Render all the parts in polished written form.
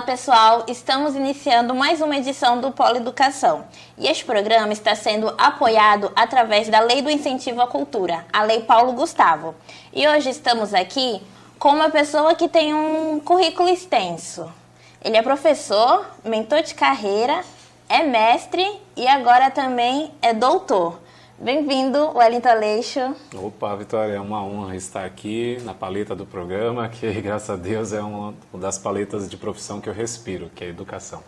pessoal, estamos iniciando mais uma edição do Polo Educação e este programa está sendo apoiado através da Lei do Incentivo à Cultura, a Lei Paulo Gustavo. E hoje estamos aqui com uma pessoa que tem um currículo extenso. Ele é professor, mentor de carreira, é mestre e agora também é doutor. Bem-vindo, Wellington Aleixo. Opa, Vitória, é uma honra estar aqui na paleta do programa, que graças a Deus é uma das paletas de profissão que eu respiro, que é a educação.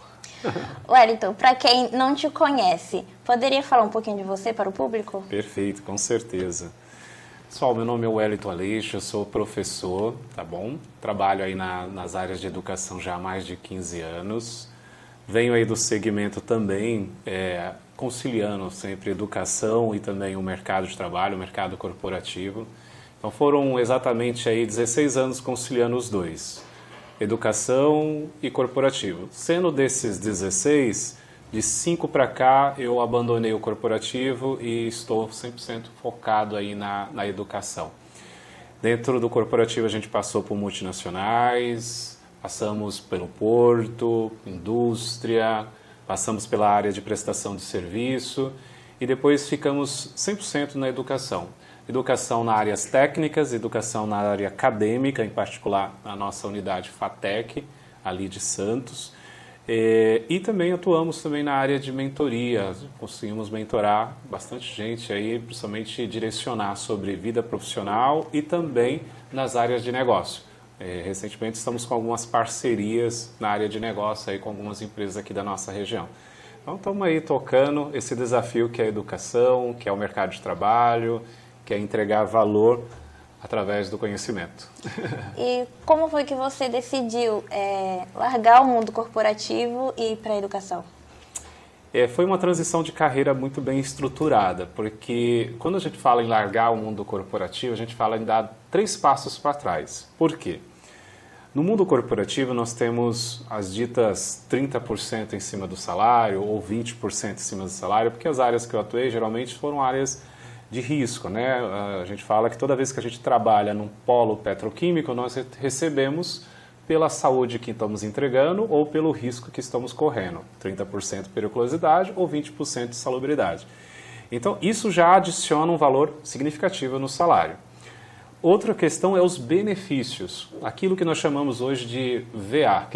Wellington, para quem não te conhece, poderia falar um pouquinho de você para o público? Perfeito, com certeza. Pessoal, meu nome é Wellington Aleixo, eu sou professor, tá bom? Trabalho aí nas áreas de educação já há mais de 15 anos. Venho aí do segmento também, conciliando sempre educação e também o mercado de trabalho, o mercado corporativo. Então foram exatamente aí 16 anos conciliando os dois, educação e corporativo. Sendo desses 16, de 5 para cá eu abandonei o corporativo e estou 100% focado aí na educação. Dentro do corporativo a gente passou por multinacionais, passamos pelo porto, indústria, passamos pela área de prestação de serviço e depois ficamos 100% na educação. Educação nas áreas técnicas, educação na área acadêmica, em particular na nossa unidade FATEC, ali de Santos. E também atuamos também na área de mentoria, conseguimos mentorar bastante gente aí, principalmente direcionar sobre vida profissional e também nas áreas de negócio. Recentemente estamos com algumas parcerias na área de negócio aí com algumas empresas aqui da nossa região. Então estamos aí tocando esse desafio que é a educação, que é o mercado de trabalho, que é entregar valor através do conhecimento. E como foi que você decidiu largar o mundo corporativo e ir para a educação? Foi uma transição de carreira muito bem estruturada, porque quando a gente fala em largar o mundo corporativo, a gente fala em dar 3 passos para trás. Por quê? No mundo corporativo nós temos as ditas 30% em cima do salário ou 20% em cima do salário, porque as áreas que eu atuei geralmente foram áreas de risco, né? A gente fala que toda vez que a gente trabalha num polo petroquímico, nós recebemos pela saúde que estamos entregando ou pelo risco que estamos correndo, 30% periculosidade ou 20% de salubridade. Então, isso já adiciona um valor significativo no salário. Outra questão é os benefícios, aquilo que nós chamamos hoje de VA.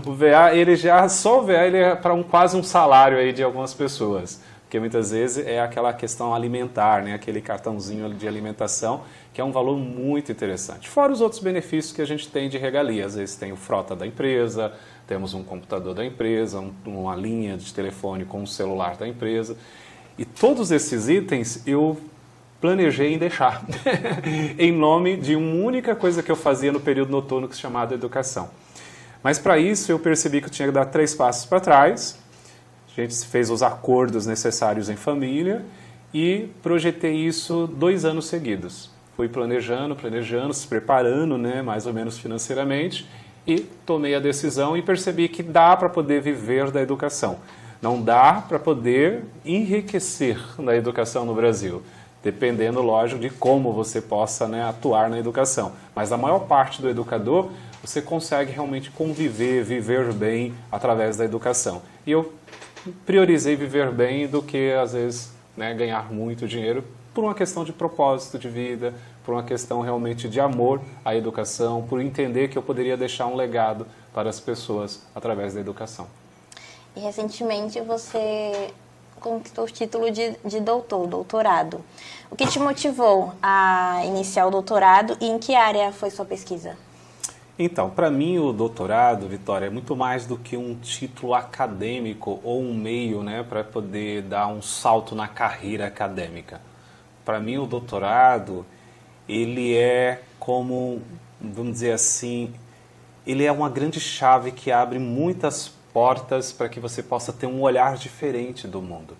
O VA, só o VA ele é para quase um salário aí de algumas pessoas, porque muitas vezes é aquela questão alimentar, né? Aquele cartãozinho de alimentação, que é um valor muito interessante. Fora os outros benefícios que a gente tem de regalia, às vezes tem o frota da empresa, temos um computador da empresa, uma linha de telefone com um celular da empresa, e todos esses itens eu planejei em deixar, em nome de uma única coisa que eu fazia no período noturno, que se chamava educação. Mas para isso eu percebi que eu tinha que dar 3 passos para trás. A gente fez os acordos necessários em família e projetei isso 2 anos seguidos. Fui planejando, se preparando, né, mais ou menos financeiramente, e tomei a decisão e percebi que dá para poder viver da educação. Não dá para poder enriquecer na educação no Brasil, dependendo, lógico, de como você possa, né, atuar na educação. Mas a maior parte do educador, você consegue realmente conviver, viver bem através da educação. E eu priorizei viver bem do que, às vezes, né, ganhar muito dinheiro por uma questão de propósito de vida, por uma questão realmente de amor à educação, por entender que eu poderia deixar um legado para as pessoas através da educação. E recentemente você conquistou o título de doutorado. O que te motivou a iniciar o doutorado e em que área foi sua pesquisa? Então, para mim o doutorado, Vitória, é muito mais do que um título acadêmico ou um meio, né, para poder dar um salto na carreira acadêmica. Para mim o doutorado, ele é como, vamos dizer assim, ele é uma grande chave que abre muitas portas para que você possa ter um olhar diferente do mundo.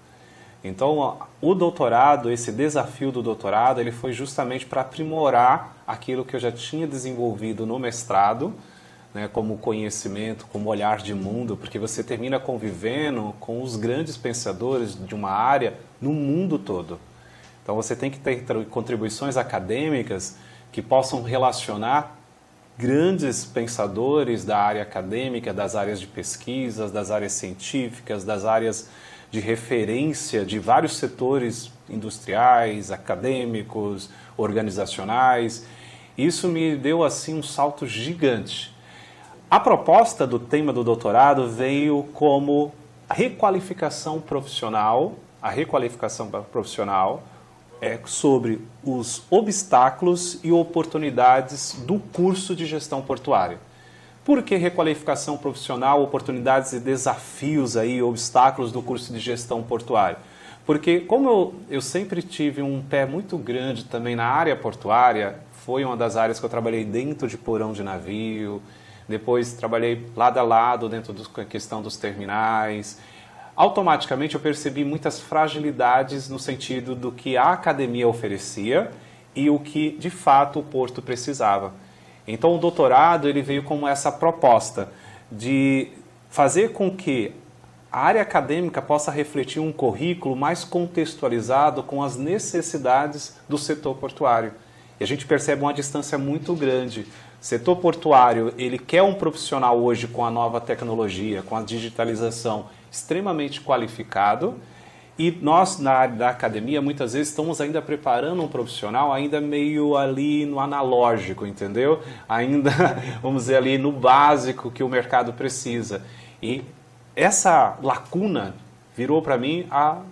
Então, o doutorado, esse desafio do doutorado, ele foi justamente para aprimorar aquilo que eu já tinha desenvolvido no mestrado, né, como conhecimento, como olhar de mundo, porque você termina convivendo com os grandes pensadores de uma área no mundo todo. Então, você tem que ter contribuições acadêmicas que possam relacionar grandes pensadores da área acadêmica, das áreas de pesquisas, das áreas científicas, das áreas de referência de vários setores industriais, acadêmicos, organizacionais. Isso me deu assim um salto gigante. A proposta do tema do doutorado veio como requalificação profissional. A requalificação profissional é sobre os obstáculos e oportunidades do curso de gestão portuária. Por que requalificação profissional, oportunidades e desafios aí, obstáculos do curso de gestão portuária? Porque como eu sempre tive um pé muito grande também na área portuária, foi uma das áreas que eu trabalhei dentro de porão de navio, depois trabalhei lado a lado dentro da questão dos terminais. Automaticamente eu percebi muitas fragilidades no sentido do que a academia oferecia e o que de fato o porto precisava. Então o doutorado ele veio como essa proposta de fazer com que a área acadêmica possa refletir um currículo mais contextualizado com as necessidades do setor portuário. E a gente percebe uma distância muito grande. O setor portuário ele quer um profissional hoje com a nova tecnologia, com a digitalização, extremamente qualificado, e nós, na área da academia, muitas vezes estamos ainda preparando um profissional ainda meio ali no analógico, entendeu? Ainda, vamos dizer, ali no básico que o mercado precisa. E essa lacuna virou para mim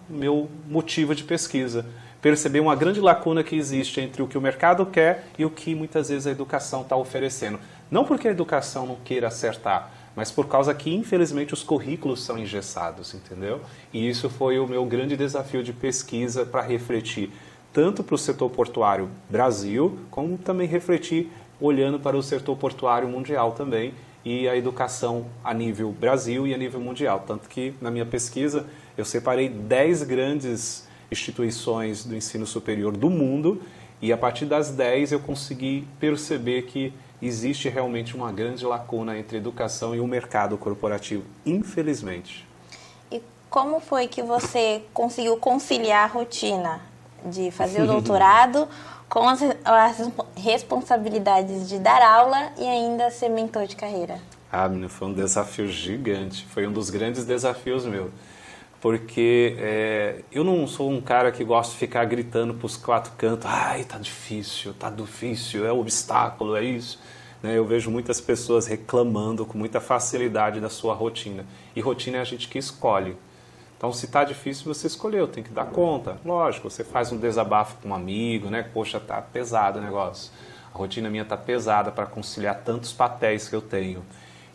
meu motivo de pesquisa. Perceber uma grande lacuna que existe entre o que o mercado quer e o que muitas vezes a educação está oferecendo. Não porque a educação não queira acertar, mas por causa que, infelizmente, os currículos são engessados, entendeu? E isso foi o meu grande desafio de pesquisa para refletir tanto para o setor portuário Brasil, como também refletir olhando para o setor portuário mundial também e a educação a nível Brasil e a nível mundial. Tanto que, na minha pesquisa, eu separei 10 grandes instituições do ensino superior do mundo e, a partir das 10, eu consegui perceber que existe realmente uma grande lacuna entre a educação e o mercado corporativo, infelizmente. E como foi que você conseguiu conciliar a rotina de fazer o doutorado com as responsabilidades de dar aula e ainda ser mentor de carreira? Menina, foi um desafio gigante, foi um dos grandes desafios meu. Porque eu não sou um cara que gosta de ficar gritando para os 4 cantos, ai, tá difícil, é um obstáculo, é isso. Né? Eu vejo muitas pessoas reclamando com muita facilidade da sua rotina. E rotina é a gente que escolhe. Então, se tá difícil, você escolheu, tem que dar conta. Lógico, você faz um desabafo com um amigo, né? Poxa, tá pesado o negócio. A rotina minha tá pesada para conciliar tantos papéis que eu tenho.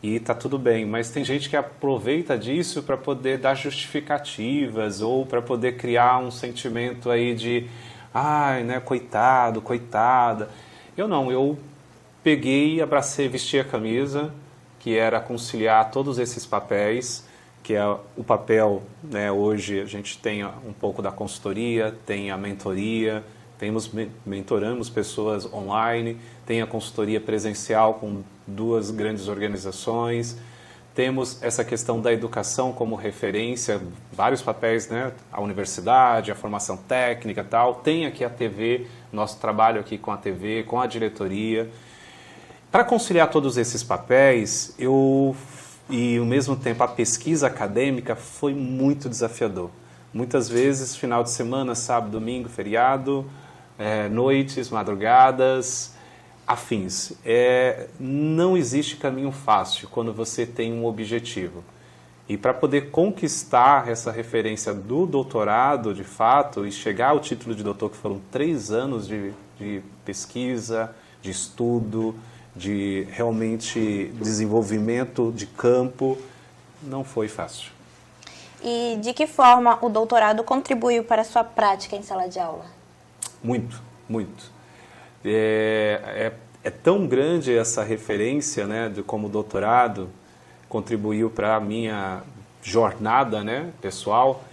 E tá tudo bem, mas tem gente que aproveita disso para poder dar justificativas ou para poder criar um sentimento aí de ai, né, coitado, coitada. Eu não, eu peguei, abracei, vesti a camisa, que era conciliar todos esses papéis, que é o papel, né, hoje a gente tem um pouco da consultoria, tem a mentoria, mentoramos pessoas online, tem a consultoria presencial com 2 grandes organizações, temos essa questão da educação como referência, vários papéis, né? A universidade, a formação técnica e tal, tem aqui a TV, nosso trabalho aqui com a TV, com a diretoria. Para conciliar todos esses papéis, e ao mesmo tempo a pesquisa acadêmica foi muito desafiador. Muitas vezes, final de semana, sábado, domingo, feriado, noites, madrugadas, afins. Não existe caminho fácil quando você tem um objetivo. E para poder conquistar essa referência do doutorado, de fato, e chegar ao título de doutor, que foram 3 anos de pesquisa, de estudo, de realmente desenvolvimento de campo, não foi fácil. E de que forma o doutorado contribuiu para a sua prática em sala de aula? Muito, muito. É tão grande essa referência, né, de como o doutorado contribuiu para a minha jornada, né, pessoal,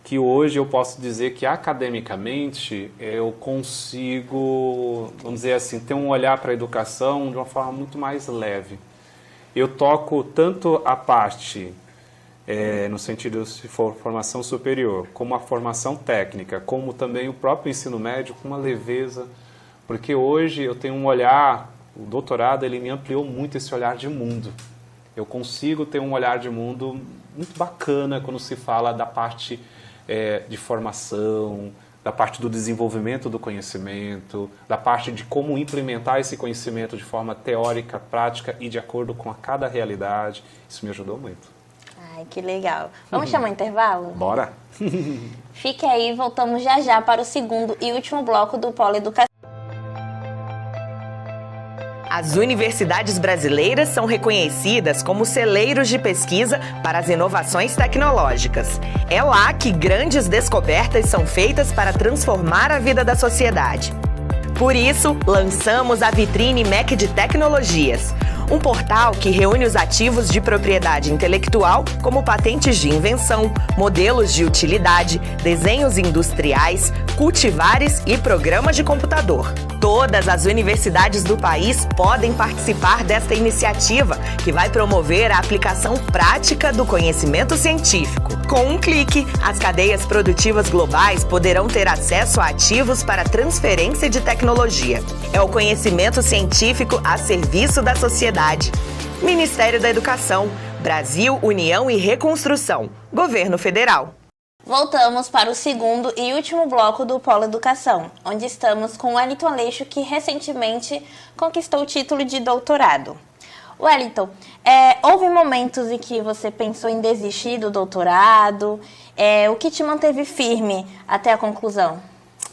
que hoje eu posso dizer que academicamente eu consigo, vamos dizer assim, ter um olhar para a educação de uma forma muito mais leve. Eu toco tanto a parte, no sentido se for formação superior, como a formação técnica, como também o próprio ensino médio com uma leveza, porque hoje eu tenho um olhar O doutorado, ele me ampliou muito esse olhar de mundo. Eu consigo ter um olhar de mundo muito bacana quando se fala da parte de formação, da parte do desenvolvimento do conhecimento, da parte de como implementar esse conhecimento de forma teórica, prática e de acordo com cada realidade. Isso me ajudou muito. Ai, que legal. Vamos chamar o intervalo? Bora! Fique aí, voltamos já já para o segundo e último bloco do Polo Educação. As universidades brasileiras são reconhecidas como celeiros de pesquisa para as inovações tecnológicas. É lá que grandes descobertas são feitas para transformar a vida da sociedade. Por isso, lançamos a Vitrine MEC de Tecnologias, um portal que reúne os ativos de propriedade intelectual, como patentes de invenção, modelos de utilidade, desenhos industriais, cultivares e programas de computador. Todas as universidades do país podem participar desta iniciativa, que vai promover a aplicação prática do conhecimento científico. Com um clique, as cadeias produtivas globais poderão ter acesso a ativos para transferência de tecnologia. É o conhecimento científico a serviço da sociedade. Ministério da Educação, Brasil, União e Reconstrução, Governo Federal. Voltamos para o segundo e último bloco do Polo Educação, onde estamos com o Wellington Aleixo, que recentemente conquistou o título de doutorado. Wellington, houve momentos em que você pensou em desistir do doutorado? O que te manteve firme até a conclusão?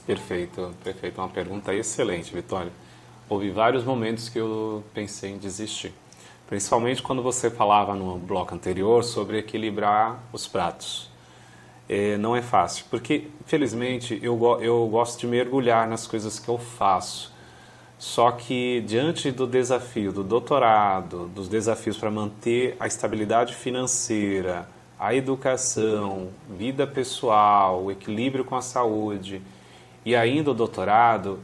Perfeito, perfeito. Uma pergunta excelente, Vitória. Houve vários momentos que eu pensei em desistir. Principalmente quando você falava no bloco anterior sobre equilibrar os pratos. Não é fácil, porque, infelizmente, eu gosto de mergulhar nas coisas que eu faço. Só que, diante do desafio do doutorado, dos desafios para manter a estabilidade financeira, a educação, vida pessoal, o equilíbrio com a saúde e ainda o doutorado,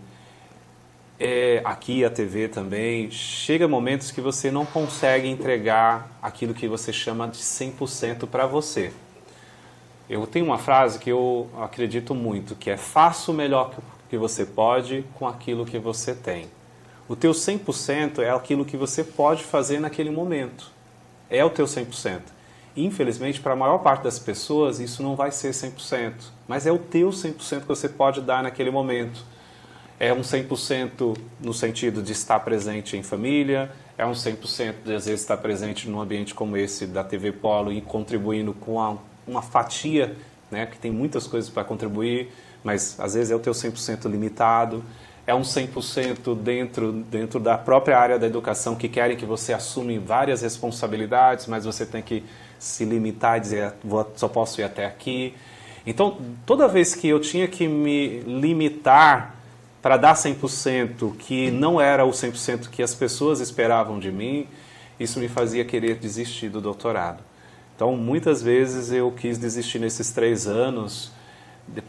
aqui a TV também, chega momentos que você não consegue entregar aquilo que você chama de 100% para você. Eu tenho uma frase que eu acredito muito, que é: faça o melhor que você pode com aquilo que você tem. O teu 100% é aquilo que você pode fazer naquele momento. É o teu 100%. Infelizmente, para a maior parte das pessoas, isso não vai ser 100%. Mas é o teu 100% que você pode dar naquele momento. É um 100% no sentido de estar presente em família, é um 100% de, às vezes, estar presente num ambiente como esse da TV Polo e contribuindo com uma fatia, né, que tem muitas coisas para contribuir, mas às vezes é o teu 100% limitado. É um 100% dentro da própria área da educação, que querem que você assuma várias responsabilidades, mas você tem que se limitar e dizer: só posso ir até aqui. Então, toda vez que eu tinha que me limitar para dar 100%, que não era o 100% que as pessoas esperavam de mim, isso me fazia querer desistir do doutorado. Então, muitas vezes eu quis desistir nesses 3 anos,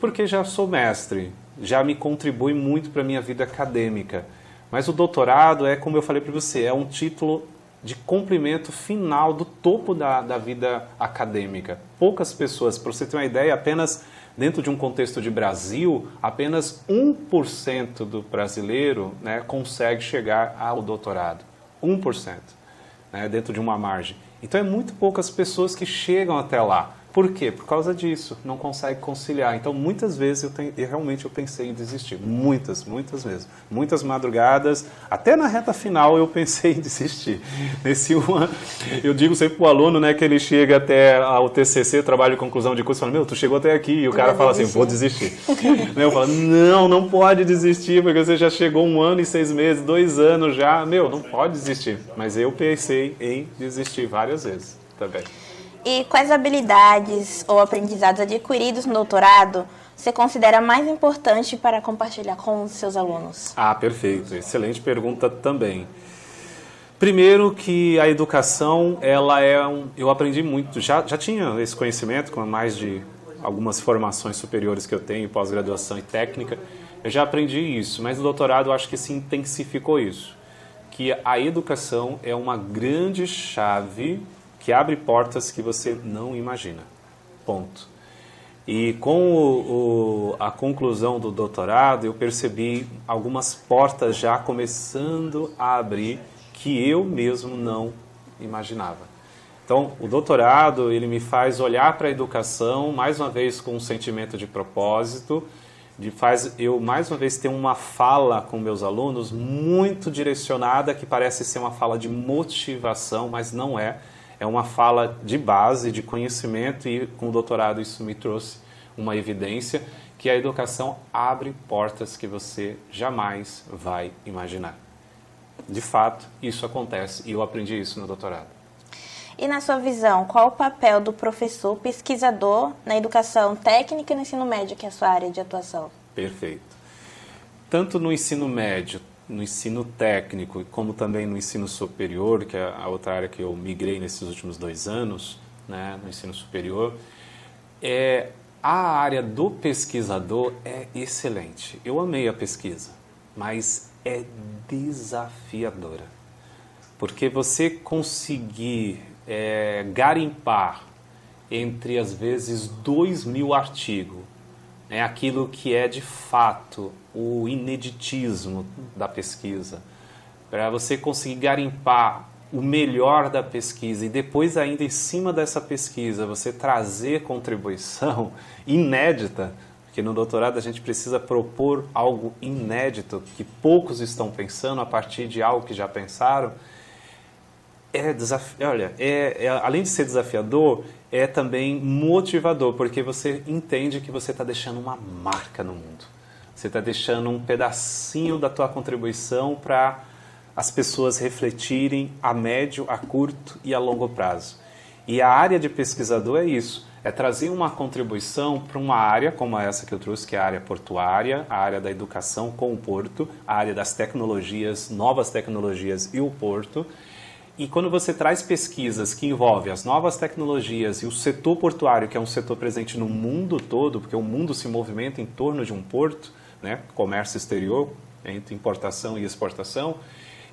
porque já sou mestre, já me contribui muito para a minha vida acadêmica. Mas o doutorado é, como eu falei para você, é um título de cumprimento final do topo da vida acadêmica. Poucas pessoas, para você ter uma ideia, apenas dentro de um contexto de Brasil, apenas 1% do brasileiro, né, consegue chegar ao doutorado. 1%, né, dentro de uma margem. Então, é muito poucas pessoas que chegam até lá. Por quê? Por causa disso, não consegue conciliar. Então, muitas vezes realmente eu pensei em desistir. Muitas vezes. Muitas madrugadas, até na reta final eu pensei em desistir. Eu digo sempre para o aluno, né, que ele chega até o TCC, trabalho de conclusão de curso, e fala: tu chegou até aqui. E o cara fala assim: vou desistir. Eu falo: não pode desistir, porque você já chegou 1 ano e 6 meses, 2 anos já. Não pode desistir. Mas eu pensei em desistir várias vezes também. E quais habilidades ou aprendizados adquiridos no doutorado você considera mais importante para compartilhar com os seus alunos? Perfeito. Excelente pergunta também. Primeiro que a educação, eu aprendi muito, já tinha esse conhecimento com mais de algumas formações superiores que eu tenho, pós-graduação e técnica, eu já aprendi isso, mas no doutorado eu acho que se intensificou isso, que a educação é uma grande chave que abre portas que você não imagina. Ponto. E com a conclusão do doutorado, eu percebi algumas portas já começando a abrir que eu mesmo não imaginava. Então, o doutorado, ele me faz olhar para a educação, mais uma vez com um sentimento de propósito, faz eu, mais uma vez, ter uma fala com meus alunos muito direcionada, que parece ser uma fala de motivação, mas não é. É uma fala de base, de conhecimento, e com o doutorado isso me trouxe uma evidência que a educação abre portas que você jamais vai imaginar. De fato, isso acontece e eu aprendi isso no doutorado. E na sua visão, qual o papel do professor pesquisador na educação técnica e no ensino médio, que é a sua área de atuação? Perfeito. Tanto no ensino médio, no ensino técnico, como também no ensino superior, que é a outra área que eu migrei nesses últimos 2 anos, né, no ensino superior, a área do pesquisador é excelente. Eu amei a pesquisa, mas é desafiadora. Porque você conseguir garimpar entre, às vezes, 2.000 artigos, aquilo que é, de fato, o ineditismo da pesquisa, para você conseguir garimpar o melhor da pesquisa e depois ainda em cima dessa pesquisa você trazer contribuição inédita, porque no doutorado a gente precisa propor algo inédito que poucos estão pensando a partir de algo que já pensaram. Além de ser desafiador, é também motivador, porque você entende que você está deixando uma marca no mundo. Você está deixando um pedacinho da tua contribuição para as pessoas refletirem a médio, a curto e a longo prazo. E a área de pesquisador é isso, é trazer uma contribuição para uma área como essa que eu trouxe, que é a área portuária, a área da educação com o porto, a área das tecnologias, novas tecnologias e o porto. E quando você traz pesquisas que envolvem as novas tecnologias e o setor portuário, que é um setor presente no mundo todo, porque o mundo se movimenta em torno de um porto, né, comércio exterior, entre importação e exportação,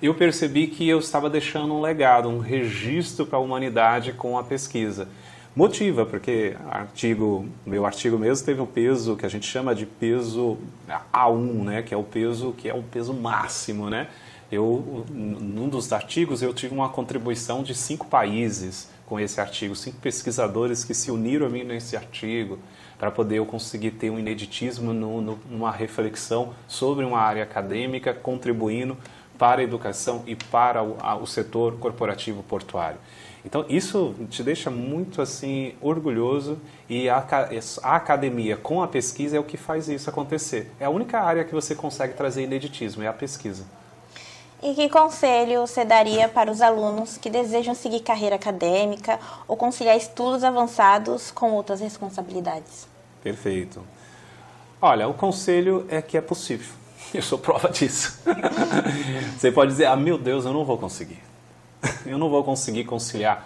eu percebi que eu estava deixando um legado, um registro para a humanidade com a pesquisa. Motiva, porque meu artigo mesmo teve um peso que a gente chama de peso A1, né, que é o peso máximo, né? Num dos artigos, eu tive uma contribuição de 5 países com esse artigo, 5 pesquisadores que se uniram a mim nesse artigo, para poder eu conseguir ter um ineditismo numa reflexão sobre uma área acadêmica, contribuindo para a educação e para o setor corporativo portuário. Então, isso te deixa muito assim orgulhoso, e a academia com a pesquisa é o que faz isso acontecer. É a única área que você consegue trazer ineditismo, é a pesquisa. E que conselho você daria para os alunos que desejam seguir carreira acadêmica ou conciliar estudos avançados com outras responsabilidades? Perfeito. Olha, o conselho é que é possível. Eu sou prova disso. Você pode dizer, meu Deus, eu não vou conseguir. Eu não vou conseguir conciliar,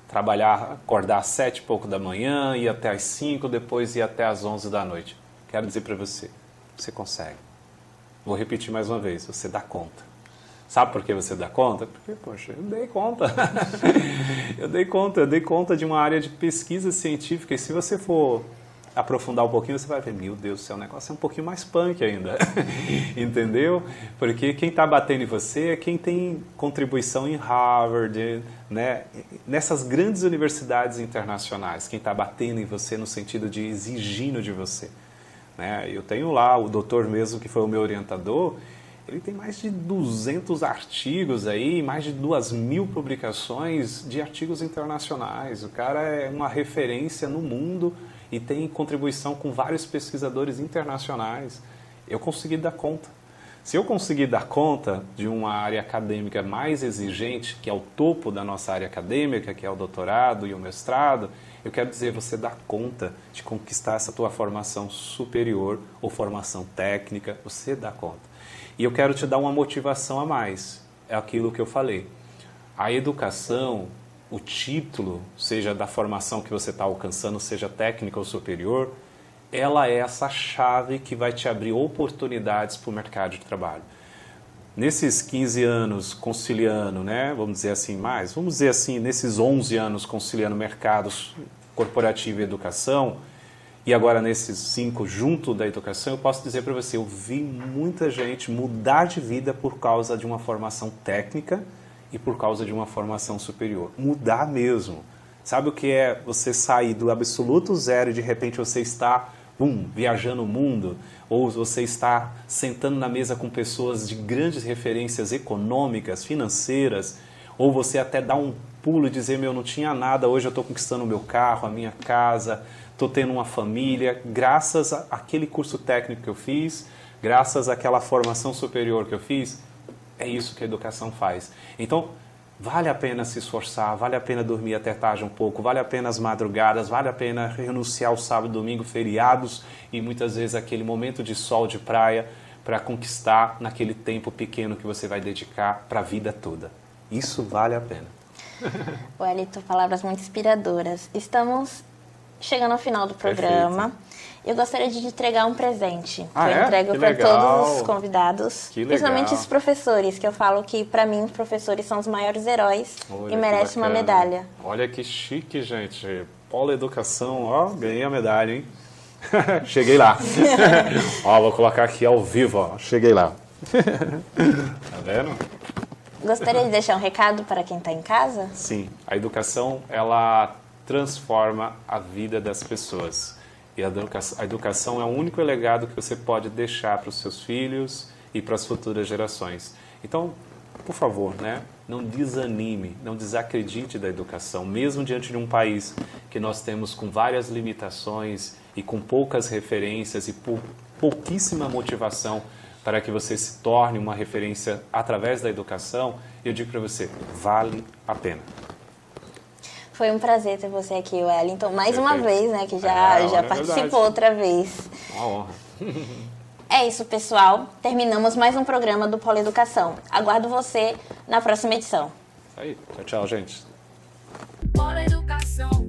trabalhar, acordar às 7 e pouco da manhã, ir até às 5, depois ir até às 11 da noite. Quero dizer para você, você consegue. Vou repetir mais uma vez, você dá conta. Sabe por que você dá conta? Porque, poxa, eu dei conta. Eu dei conta de uma área de pesquisa científica, e se você for aprofundar um pouquinho, você vai ver, meu Deus do céu, o negócio é um pouquinho mais punk ainda. Entendeu? Porque quem está batendo em você é quem tem contribuição em Harvard, né? Nessas grandes universidades internacionais, quem está batendo em você no sentido de exigindo de você. Né? Eu tenho lá o doutor mesmo, que foi o meu orientador. Ele tem mais de 200 artigos aí, mais de 2.000 publicações de artigos internacionais. O cara é uma referência no mundo e tem contribuição com vários pesquisadores internacionais. Eu consegui dar conta. Se eu conseguir dar conta de uma área acadêmica mais exigente, que é o topo da nossa área acadêmica, que é o doutorado e o mestrado, eu quero dizer, você dá conta de conquistar essa tua formação superior ou formação técnica, você dá conta. E eu quero te dar uma motivação a mais, é aquilo que eu falei. A educação, o título, seja da formação que você está alcançando, seja técnica ou superior, ela é essa chave que vai te abrir oportunidades para o mercado de trabalho. Nesses 15 anos conciliando, né, vamos dizer assim, nesses 11 anos conciliando mercados corporativo e educação, E agora nesses 5 junto da educação, eu posso dizer para você, eu vi muita gente mudar de vida por causa de uma formação técnica e por causa de uma formação superior. Mudar mesmo. Sabe o que é você sair do absoluto zero e de repente você está viajando o mundo? Ou você está sentando na mesa com pessoas de grandes referências econômicas, financeiras, ou você até dá um pulo e dizer, não tinha nada, hoje eu estou conquistando o meu carro, a minha casa, estou tendo uma família, graças àquele curso técnico que eu fiz, graças àquela formação superior que eu fiz. É isso que a educação faz. Então, vale a pena se esforçar, vale a pena dormir até tarde um pouco, vale a pena as madrugadas, vale a pena renunciar ao sábado, domingo, feriados e muitas vezes aquele momento de sol de praia para conquistar naquele tempo pequeno que você vai dedicar para a vida toda. Isso vale a pena. Wellington, palavras muito inspiradoras. Estamos chegando ao final do programa. Perfeito. Eu gostaria de te entregar um presente. Que eu entrego para todos os convidados. Principalmente os professores, que eu falo que, para mim, os professores são os maiores heróis e merecem uma medalha. Olha que chique, gente. Polo Educação, ó, ganhei a medalha, hein? Cheguei lá. Ó, vou colocar aqui ao vivo, ó. Cheguei lá. Tá vendo? Gostaria de deixar um recado para quem está em casa? Sim, a educação, ela transforma a vida das pessoas. E a educação é o único legado que você pode deixar para os seus filhos e para as futuras gerações. Então, por favor, não desanime, não desacredite da educação, mesmo diante de um país que nós temos com várias limitações e com poucas referências e pouquíssima motivação para que você se torne uma referência através da educação. Eu digo para você, vale a pena. Foi um prazer ter você aqui, Wellington. Mais uma vez, que já participou outra vez. Uma honra. É isso, pessoal. Terminamos mais um programa do Polo Educação. Aguardo você na próxima edição. Aí, tchau, gente. Polo Educação.